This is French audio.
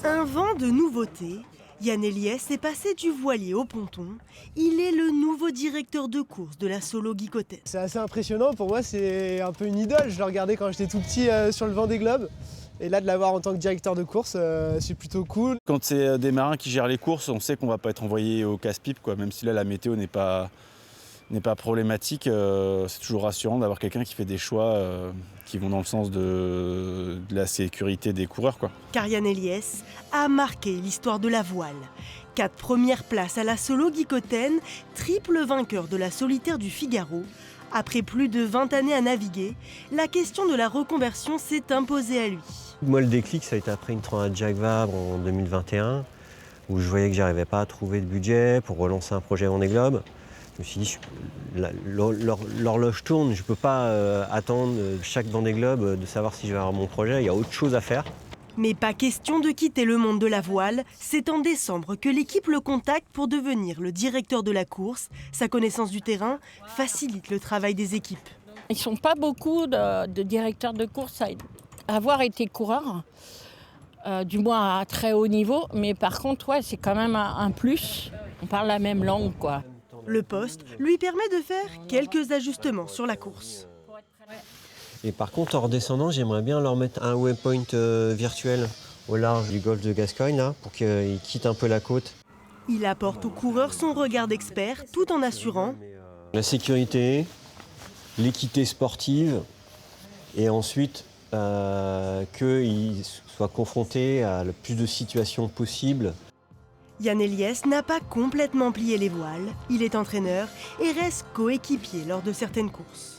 Un vent de nouveautés. Yann Eliès est passé du voilier au ponton. Il est le nouveau directeur de course de la Solo Guicoten. C'est assez impressionnant, pour moi c'est un peu une idole. Je le regardais quand j'étais tout petit sur le Vendée Globe. Et là de l'avoir en tant que directeur de course, c'est plutôt cool. Quand c'est des marins qui gèrent les courses, on sait qu'on va pas être envoyé au casse-pipe, quoi. Même si là la météo n'est pas problématique, c'est toujours rassurant d'avoir quelqu'un qui fait des choix qui vont dans le sens de la sécurité des coureurs, quoi. Car Yann Eliès a marqué l'histoire de la voile. 4 premières places à la Solo Guicoten, triple vainqueur de la solitaire du Figaro. Après plus de 20 années à naviguer, la question de la reconversion s'est imposée à lui. Moi, le déclic, ça a été après une transat Jacques Vabre en 2021, où je voyais que j'arrivais pas à trouver de budget pour relancer un projet Vendée Globe. Je me suis dit, l'horloge tourne, je ne peux pas attendre chaque Vendée Globe de savoir si je vais avoir mon projet, il y a autre chose à faire. Mais pas question de quitter le monde de la voile. C'est en décembre que l'équipe le contacte pour devenir le directeur de la course. Sa connaissance du terrain facilite le travail des équipes. Ils ne sont pas beaucoup de directeurs de course à avoir été coureurs, du moins à très haut niveau. Mais par contre, ouais, c'est quand même un plus. On parle la même langue, quoi. Le poste lui permet de faire quelques ajustements sur la course. Et par contre, en redescendant, j'aimerais bien leur mettre un waypoint virtuel au large du golfe de Gascogne, là, pour qu'ils quittent un peu la côte. Il apporte aux coureurs son regard d'expert tout en assurant la sécurité, l'équité sportive et ensuite qu'ils soient confrontés à le plus de situations possibles. Yann Eliès n'a pas complètement plié les voiles. Il est entraîneur et reste coéquipier lors de certaines courses.